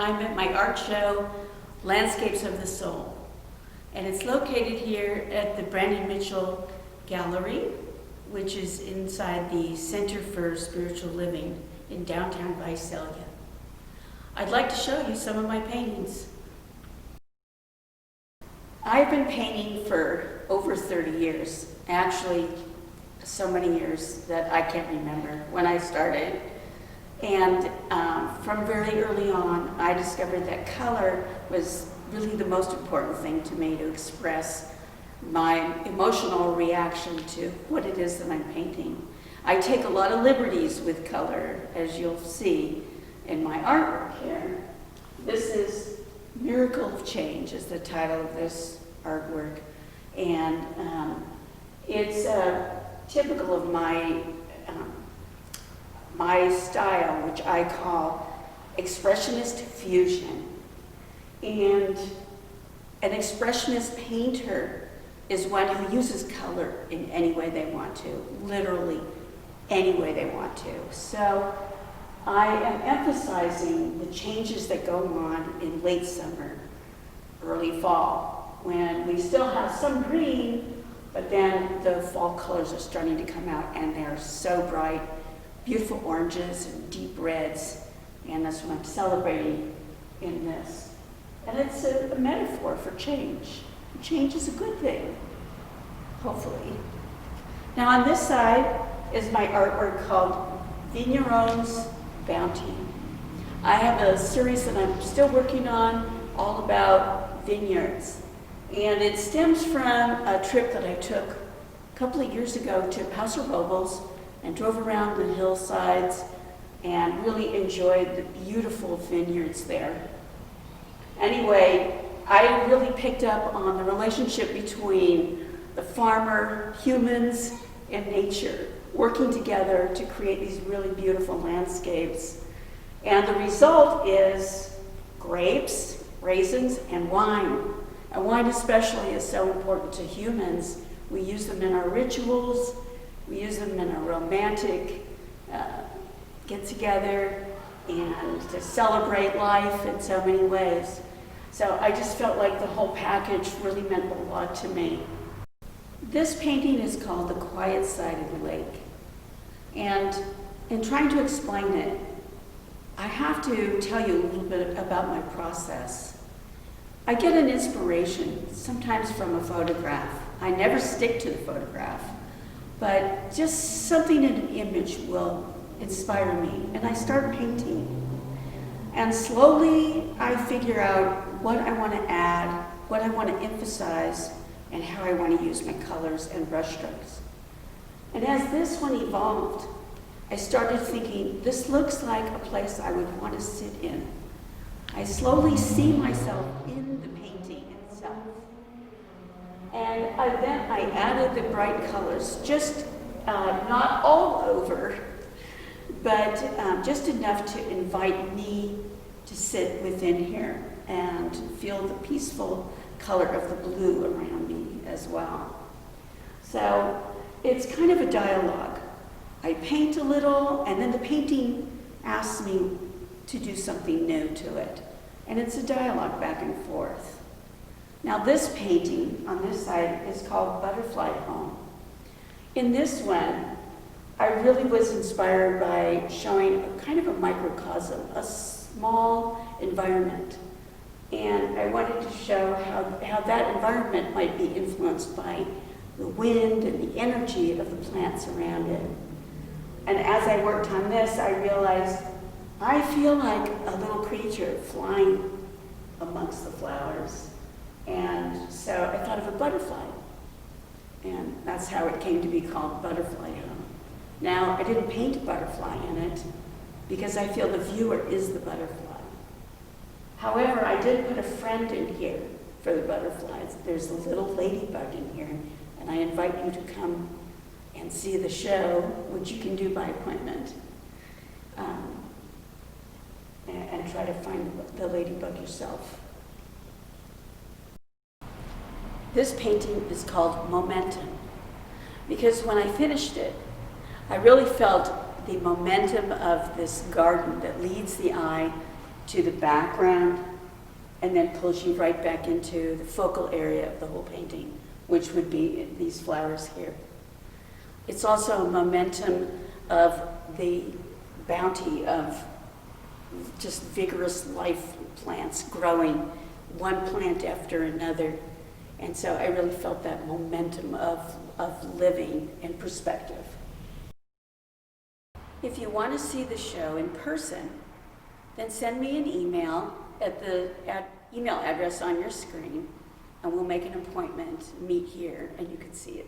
assignment, my art show, Landscapes of the Soul. And it's located here at the Brandon Mitchell Gallery, which is inside the Center for Spiritual Living in downtown Visalia. I'd like to show you some of my paintings. I've been painting for over 30 years, actually so many years that I can't remember when I started. And from very early on, I discovered that color was really the most important thing to me to express my emotional reaction to what it is that I'm painting. I take a lot of liberties with color, as you'll see in my artwork here. This is Miracle of Change is the title of this artwork. And it's typical of my style, which I call expressionist fusion. And an expressionist painter is one who uses color in any way they want to, literally any way they want to. So I am emphasizing the changes that go on in late summer, early fall, when we still have some green, but then the fall colors are starting to come out and they're so bright, beautiful oranges and deep reds, and that's what I'm celebrating in this. And it's a metaphor for change. Change is a good thing, hopefully. Now on this side is my artwork called Vigneron's Bounty. I have a series that I'm still working on all about vineyards. And it stems from a trip that I took a couple of years ago to Paso Robles and drove around the hillsides and really enjoyed the beautiful vineyards there. Anyway, I really picked up on the relationship between the farmer, humans, and nature, working together to create these really beautiful landscapes. And the result is grapes, raisins, and wine. And wine especially is so important to humans. We use them in our rituals, we use them in a romantic get-together, and to celebrate life in so many ways. So I just felt like the whole package really meant a lot to me. This painting is called The Quiet Side of the Lake. And in trying to explain it, I have to tell you a little bit about my process. I get an inspiration, sometimes from a photograph. I never stick to the photograph, but just something in an image will inspire me, and I start painting. And slowly I figure out what I want to add, what I want to emphasize, and how I want to use my colors and brushstrokes. And as this one evolved, I started thinking, this looks like a place I would want to sit in. I slowly see myself in the painting itself. And then I added the bright colors, just not all over, but just enough to invite me to sit within here and feel the peaceful color of the blue around me as well. So it's kind of a dialogue. I paint a little, and then the painting asks me to do something new to it. And it's a dialogue back and forth. Now this painting on this side is called Butterfly Home. In this one, I really was inspired by showing a kind of a microcosm, a small environment. And I wanted to show how that environment might be influenced by the wind and the energy of the plants around it. And as I worked on this, I realized I feel like a little creature flying amongst the flowers. And so I thought of a butterfly. And that's how it came to be called Butterfly Home. Now, I didn't paint a butterfly in it because I feel the viewer is the butterfly. However, I did put a friend in here for the butterflies. There's a little ladybug in here, and I invite you to come and see the show, which you can do by appointment, and try to find the ladybug yourself. This painting is called Momentum, because when I finished it, I really felt the momentum of this garden that leads the eye to the background and then pulls you right back into the focal area of the whole painting, which would be these flowers here. It's also a momentum of the bounty of just vigorous life plants growing, one plant after another. And so I really felt that momentum of living and perspective. If you want to see the show in person, then send me an email at the email address on your screen, and we'll make an appointment, meet here, and you can see it.